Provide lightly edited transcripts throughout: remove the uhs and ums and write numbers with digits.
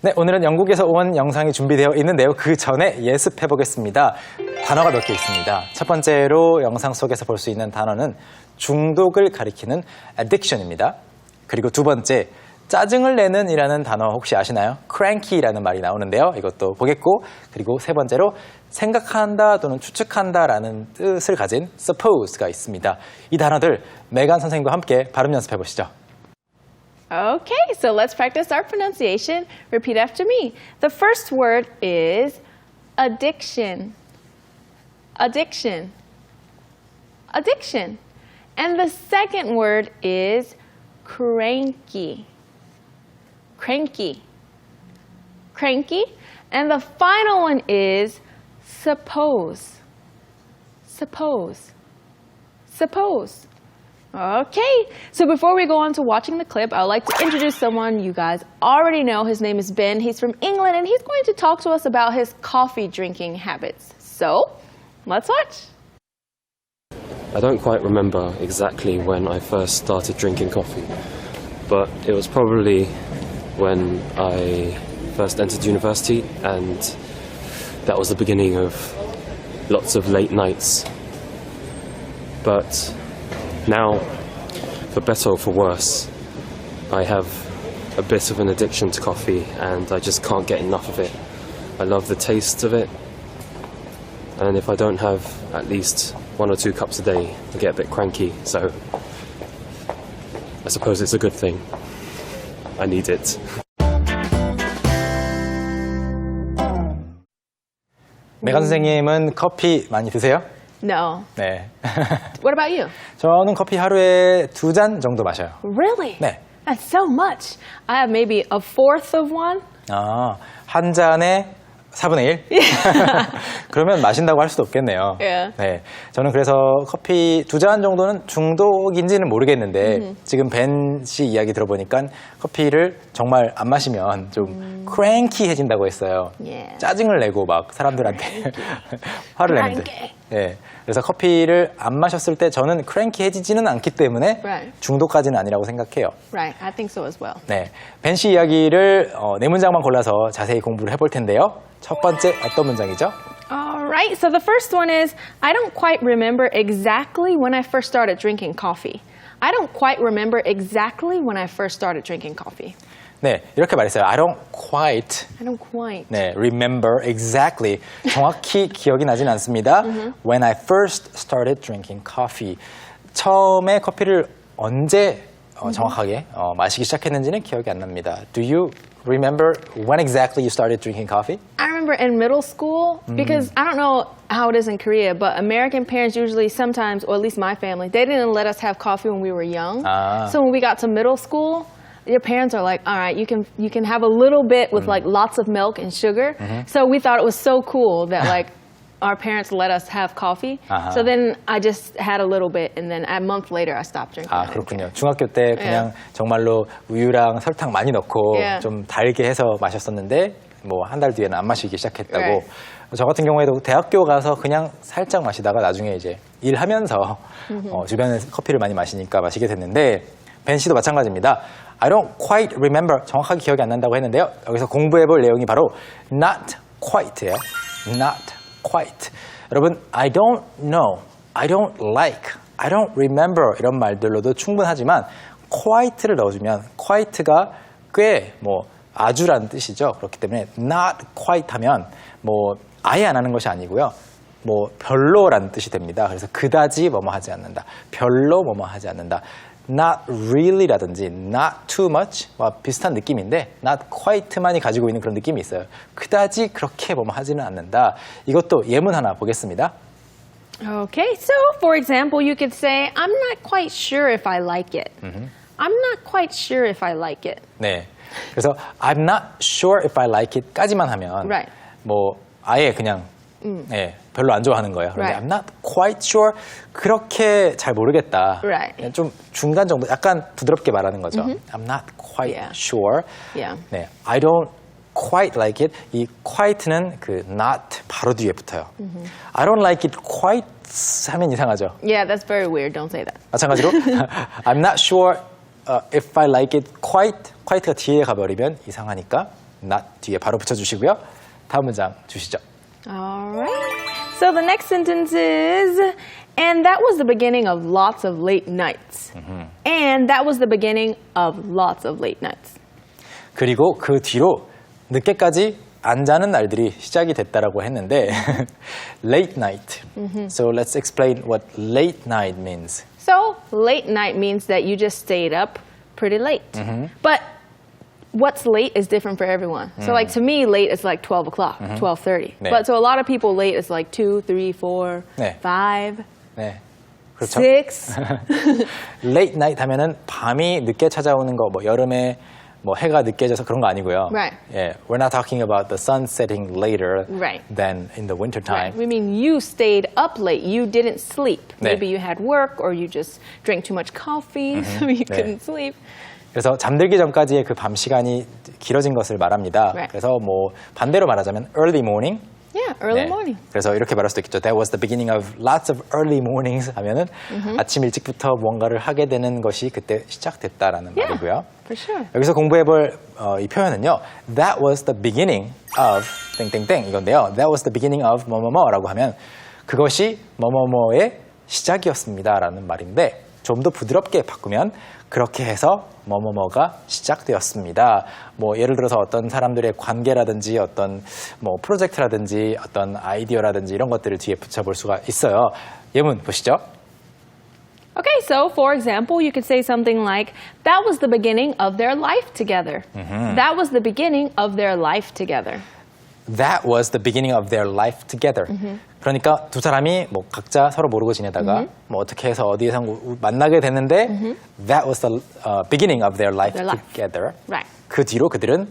네, 오늘은 영국에서 온 영상이 준비되어 있는데요. 그 전에 예습해 보겠습니다. 단어가 몇 개 있습니다. 첫 번째로 영상 속에서 볼 수 있는 단어는 중독을 가리키는 addiction입니다. 그리고 두 번째, 짜증을 내는 이라는 단어 혹시 아시나요? cranky라는 말이 나오는데요. 이것도 보겠고, 그리고 세 번째로 생각한다 또는 추측한다라는 뜻을 가진 suppose가 있습니다. 이 단어들 메간 선생님과 함께 발음 연습해 보시죠. Okay, so let's practice our pronunciation. Repeat after me. The first word is addiction. Addiction. Addiction. And the second word is cranky. Cranky. Cranky. And the final one is suppose. Suppose. Suppose. Okay, so before we go on to watching the clip, I would like to introduce someone you guys already know. His name is Ben. He's from England, and he's going to talk to us about his coffee drinking habits. So, let's watch. I don't quite remember exactly when I first started drinking coffee, but it was probably when I first entered university, and that was the beginning of lots of late nights. But now, for better or for worse, I have a bit of an addiction to coffee and I just can't get enough of it. I love the taste of it, and if I don't have at least 1 or 2 cups a day, I get a bit cranky, so I suppose it's a good thing. I need it. 메간 선생님은 커피 많이 드세요? No. 네. What about you? 저는 커피 하루에 2잔 정도 마셔요. Really? 네. That's so much. I have maybe a fourth of one. 아, 한 잔에 4분의 1? 그러면 마신다고 할 수도 없겠네요. Yeah. 네. 저는 그래서 커피 2잔 정도는 중독인지는 모르겠는데 지금 벤 씨 이야기 들어보니까 커피를 정말 안 마시면 좀 cranky해진다고 했어요. Yeah. 짜증을 내고 막 사람들한테 화를 내는데. 네. 그래서 커피를 안 마셨을 때 저는 cranky해지지는 않기 때문에 Right. 중독까지는 아니라고 생각해요. Right, I think so as well. 네, 벤 씨 이야기를 4문장만 골라서 자세히 공부를 해볼 텐데요. 첫 번째 어떤 문장이죠? All right, so the first one is, I don't quite remember exactly when I first started drinking coffee. I don't quite remember exactly when I first started drinking coffee. 네, 이렇게 말했어요. I don't quite. I don't quite. 네, remember exactly. 정확히 기억이 나진 않습니다. When I first started drinking coffee. 처음에 커피를 언제 정확하게 마시기 시작했는지는 기억이 안 납니다. Do you remember when exactly you started drinking coffee? I remember in middle school, because I don't know how it is in Korea, but American parents usually sometimes, or at least my family, they didn't let us have coffee when we were young. 아. So when we got to middle school, your parents are like, all right, you can have a little bit with like lots of milk and sugar. So we thought it was so cool that like our parents let us have coffee. So then I just had a little bit, and then a month later I stopped drinking. 아, 그렇군요. 중학교 때 그냥 정말로 우유랑 설탕 많이 넣고 좀 달게 해서 마셨었는데 뭐 한 달 뒤에는 안 마시기 시작했다고. Right. 저 같은 경우에도 대학교 가서 그냥 살짝 마시다가 나중에 이제 일하면서 주변에서 커피를 많이 마시니까 마시게 됐는데 벤 씨도 마찬가지입니다. I don't quite remember. 정확하게 기억이 안 난다고 했는데요. 여기서 공부해볼 내용이 바로 not quite예요. Not quite. 여러분, I don't know, I don't like, I don't remember 이런 말들로도 충분하지만 quite를 넣어주면 quite가 꽤 뭐 아주라는 뜻이죠. 그렇기 때문에 not quite 하면 뭐 아예 안 하는 것이 아니고요. 뭐 별로라는 뜻이 됩니다. 그래서 그다지 뭐뭐 하지 않는다. 별로 뭐뭐 하지 않는다. Not really라든지 not too much와 비슷한 느낌인데 not quite만이 가지고 있는 그런 느낌이 있어요. 그다지 그렇게 뭐뭐 하지는 않는다. 이것도 예문 하나 보겠습니다. Okay, so for example, you could say, I'm not quite sure if I like it. I'm not quite sure if I like it. 네. 그래서 I'm not sure if I like it 까지만 하면 Right. 뭐 아예 그냥 네, 별로 안 좋아하는 거예요. 그런데 Right. I'm not quite sure. 그렇게 잘 모르겠다. Right. 그냥 좀 중간 정도, 약간 부드럽게 말하는 거죠. I'm not quite sure. Yeah. 네, I don't quite like it. 이 quite는 그 not 바로 뒤에 붙어요. I don't like it quite 하면 이상하죠. Yeah, that's very weird. Don't say that. 마찬가지로 I'm not sure if I like it quite. quite가 뒤에 가버리면 이상하니까 not 뒤에 바로 붙여주시고요. 다음 문장 주시죠. All right. So the next sentence is, and that was the beginning of lots of late nights. And that was the beginning of lots of late nights. 그리고 그 뒤로 늦게까지 안 자는 날들이 시작이 됐다라고 했는데 late night. So let's explain what late night means. So late night means that you just stayed up pretty late. But what's late is different for everyone. So like to me, late is like 12 o'clock, 12:30. 네. But to a lot of people, late is like 2, 3, 4, 네. 5, 네. 그렇죠. 6. late night 하면은 밤이 늦게 찾아오는 거, 뭐 여름에 뭐 해가 늦게 져서 그런 거 아니고요. Right. 예, we're not talking about the sun setting later Right. than in the winter time. Right. We mean you stayed up late. You didn't sleep. 네. Maybe you had work or you just drank too much coffee, so you couldn't sleep. 그래서 잠들기 전까지의 그 밤 시간이 길어진 것을 말합니다. Right. 그래서 뭐 반대로 말하자면 early morning. Yeah, early 네. morning. 그래서 이렇게 말할 수도 있겠죠. That was the beginning of lots of early mornings 하면은 아침 일찍부터 뭔가를 하게 되는 것이 그때 시작됐다라는 Yeah, 말이고요. for sure. 여기서 공부해볼 이 표현은요. That was the beginning of 땡땡땡 이건데요. That was the beginning of 뭐뭐뭐라고 하면 그것이 뭐뭐뭐의 시작이었습니다라는 말인데 좀 더 부드럽게 바꾸면 그렇게 해서 뭐뭐뭐가 시작되었습니다. 뭐 예를 들어서 어떤 사람들의 관계라든지 어떤 뭐 프로젝트라든지 어떤 아이디어라든지 이런 것들을 뒤에 붙여볼 수가 있어요. 예문 보시죠. Okay, so for example, you could say something like, that was the beginning of their life together. That was the beginning of their life together. That was the beginning of their life together. 그러니까 두 사람이 뭐 각자 서로 모르고 지내다가 뭐 어떻게 해서 어디에서 만나게 됐는데 that was the beginning of their life together. Right. 그 뒤로 그들은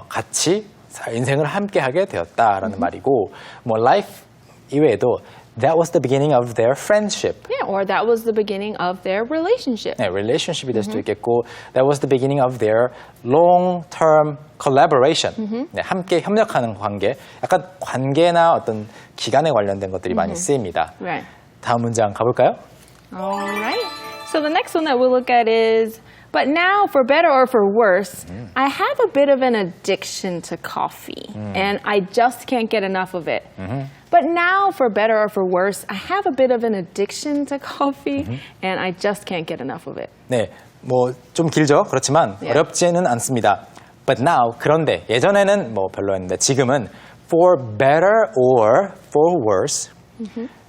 같이 인생을 함께하게 되었다라는 말이고 뭐 life 이외에도 that was the beginning of their friendship. Yeah, or that was the beginning of their relationship. 네, relationship이 될 수도 있겠고 that was the beginning of their long-term collaboration. 네, 함께 협력하는 관계. 약간 관계나 어떤 기간에 관련된 것들이 많이 쓰입니다. Right. 다음 문장 가볼까요? All right. So the next one that we'll look at is, but now, for better or for worse, I have a bit of an addiction to coffee, and I just can't get enough of it. But now, for better or for worse, I have a bit of an addiction to coffee, and I just can't get enough of it. 네, 뭐 좀 길죠. 그렇지만 Yeah. 어렵지는 않습니다. But now, 그런데 예전에는 뭐 별로였는데 지금은 for better or for worse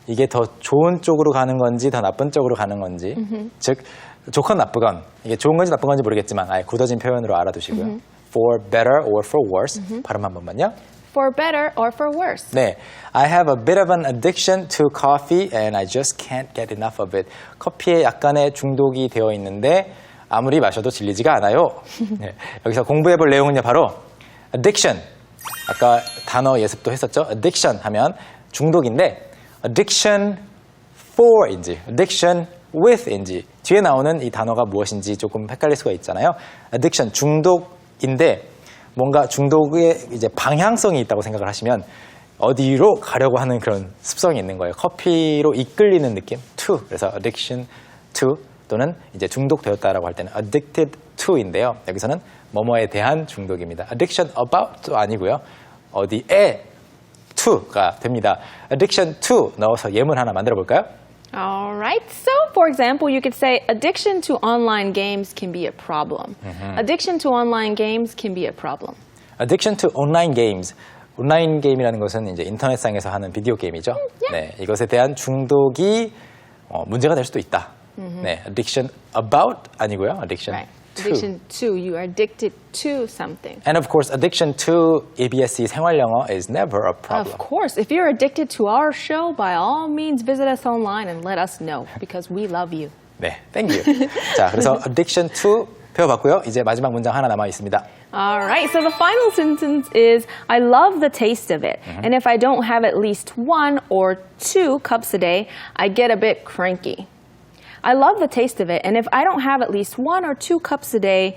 이게 더 좋은 쪽으로 가는 건지 더 나쁜 쪽으로 가는 건지 즉 좋건 나쁘건 이게 좋은 건지 나쁜 건지 모르겠지만 아예 굳어진 표현으로 알아두시고요. For better or for worse 발음 한 번만요. For better or for worse. 네, I have a bit of an addiction to coffee and I just can't get enough of it. 커피에 약간의 중독이 되어 있는데 아무리 마셔도 질리지가 않아요. 네, 여기서 공부해볼 내용은요 바로 addiction. 아까 단어 예습도 했었죠. addiction 하면 중독인데 addiction for인지 addiction with인지 뒤에 나오는 이 단어가 무엇인지 조금 헷갈릴 수가 있잖아요. addiction 중독인데 뭔가 중독의 이제 방향성이 있다고 생각을 하시면 어디로 가려고 하는 그런 습성이 있는 거예요. 커피로 이끌리는 느낌, to. 그래서 addiction to 또는 이제 중독되었다라고 할 때는 addicted to인데요. 여기서는 뭐뭐에 대한 중독입니다. addiction about도 아니고요. 어디에 to가 됩니다. addiction to 넣어서 예문 하나 만들어 볼까요? All right. So, for example, you could say addiction to online games can be a problem. Addiction to online games can be a problem. addiction to online games. 온라인 게임이라는 것은 이제 인터넷상에서 하는 비디오 게임이죠. 네, 이것에 대한 중독이 문제가 될 수도 있다. 네, addiction about 아니고요. addiction Right. to. Addiction to. You are addicted to something. And of course, addiction to EBSe 생활영어 is never a problem. Of course. If you're addicted to our show, by all means, visit us online and let us know because we love you. 네, thank you. 자, 그래서 addiction to 배워봤고요. 이제 마지막 문장 하나 남아 있습니다. All right. So the final sentence is, I love the taste of it. And if I don't have at least 1 or 2 cups a day, I get a bit cranky. I love the taste of it. And if I don't have at least 1 or 2 cups a day,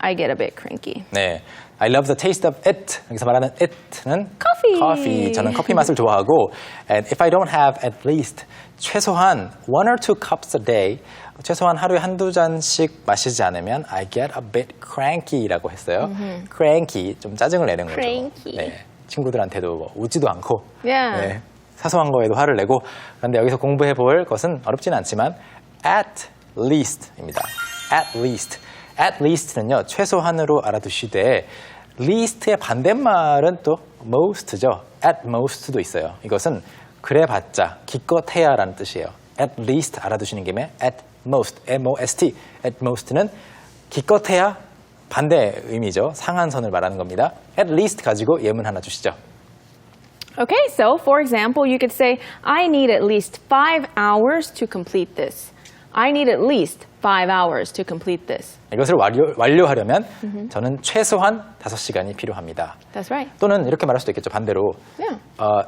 I get a bit cranky. 네, I love the taste of it. 여기서 말하는 it는 Coffee. 저는 커피 맛을 좋아하고 and if I don't have at least 최소한 1 or 2 cups a day 최소한 하루에 한두 잔씩 마시지 않으면 I get a bit cranky라고 했어요. cranky 좀 짜증을 내는 거죠. Cranky. 네, 친구들한테도 뭐 웃지도 않고 Yeah. 네, 사소한 거에도 화를 내고 그런데 여기서 공부해 볼 것은 어렵지는 않지만 at least입니다. at least. at least는요 최소한으로 알아두시되 least의 반대말은 또 most죠. at most도 있어요. 이것은 그래봤자 기껏해야라는 뜻이에요. at least 알아두시는 김에 at most, M-O-S-T, at most는 기껏해야 반대 의미죠. 상한선을 말하는 겁니다. at least 가지고 예문 하나 주시죠. Okay, so for example, you could say, I need at least 5 hours to complete this. I need at least 5 hours to complete this. 이것을 완료하려면 저는 최소한 5시간이 필요합니다. That's right. 또는 이렇게 말할 수도 있겠죠. 반대로 Yeah.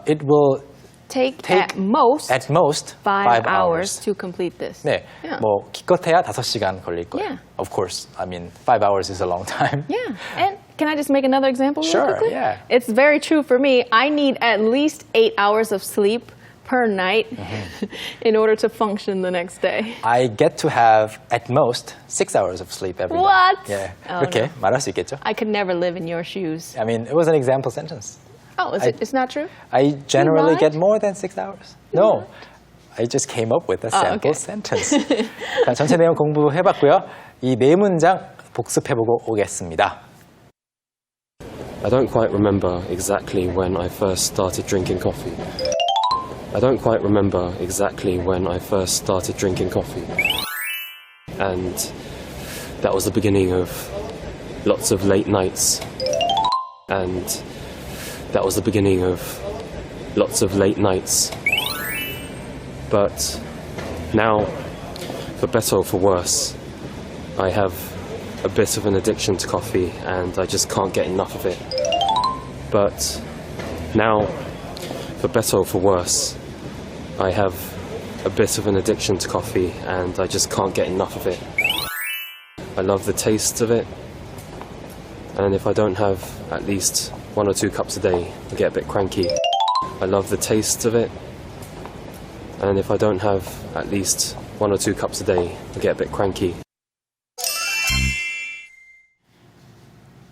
It will Take at most at most 5 hours to complete this. 네, Yeah. 뭐 기껏해야 5시간 걸릴 거예요. Yeah. Of course, I mean 5 hours is a long time. Yeah. And can I just make another example Sure, really quickly? yeah. It's very true for me. I need at least 8 hours of sleep per night in order to function the next day. I get to have at most 6 hours of sleep every What? night. Yeah, Oh, 그렇게 no. 말할 수 있겠죠. I could never live in your shoes. I mean, it was an example sentence. Oh, it's not true? I generally lied? get more than 6 hours. No, I just came up with a sample okay. sentence. 자, 전체 내용 공부해봤고요. 이 네 문장 복습해보고 오겠습니다. I don't quite remember exactly when I first started drinking coffee. I don't quite remember exactly when I first started drinking coffee. And that was the beginning of lots of late nights. And that was the beginning of lots of late nights. But now, for better or for worse, I have a bit of an addiction to coffee and I just can't get enough of it. But now, for better or for worse, I have a bit of an addiction to coffee and I just can't get enough of it. I love the taste of it, and if I don't have at least 1 or 2 cups a day, I get a bit cranky. I love the taste of it, and if I don't have at least 1 or 2 cups a day, I get a bit cranky.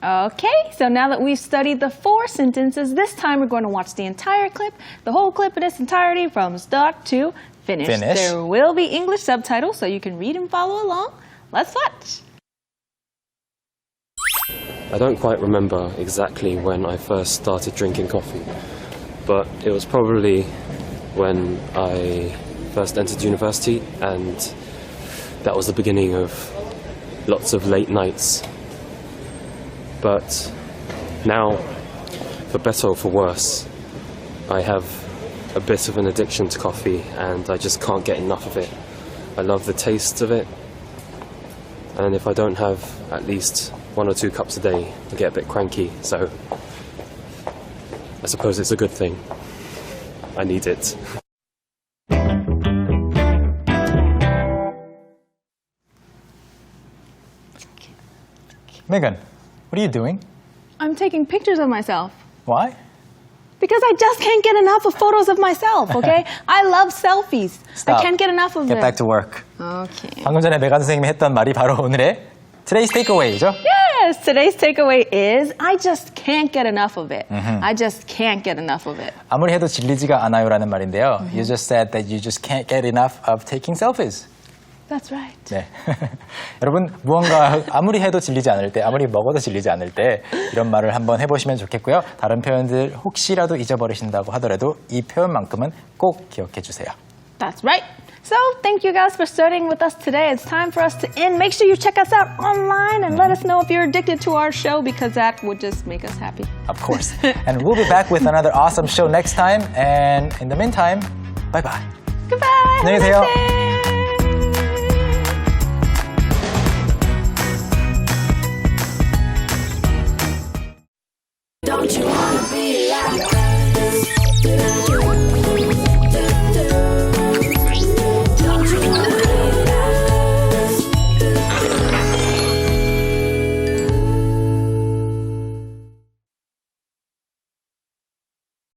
Okay, so now that we've studied the 4 sentences, this time we're going to watch the entire clip, the whole clip in its entirety from start to finish. There will be English subtitles so you can read and follow along. Let's watch. I don't quite remember exactly when I first started drinking coffee, but it was probably when I first entered university, and that was the beginning of lots of late nights. But now, for better or for worse, I have a bit of an addiction to coffee and I just can't get enough of it. I love the taste of it, and if I don't have at least 1 or 2 cups a day, I get a bit cranky, so I suppose it's a good thing. I need it. Megan, what are you doing? I'm taking pictures of myself. Why? Because I just can't get enough of photos of myself, okay? I love selfies. Stop. I can't get enough of Get them. back to work. Okay. 방금 전에 메간 선생님이 했던 말이 바로 오늘의 Today's Takeaway죠? Yes, today's takeaway is I just can't get enough of it. I just can't get enough of it. 아무리 해도 질리지가 않아요라는 말인데요. You just said that you just can't get enough of taking selfies. That's right. 네. 여러분 무언가 아무리 해도 질리지 않을 때, 아무리 먹어도 질리지 않을 때 이런 말을 한번 해보시면 좋겠고요. 다른 표현들 혹시라도 잊어버리신다고 하더라도 이 표현만큼은 꼭 기억해 주세요. That's right. So, thank you guys for studying with us today. It's time for us to end. Make sure you check us out online and let us know if you're addicted to our show because that would just make us happy. Of course. And we'll be back with another awesome show next time. And in the meantime, bye-bye. Goodbye. 안녕히 Have a 계세요. nice day.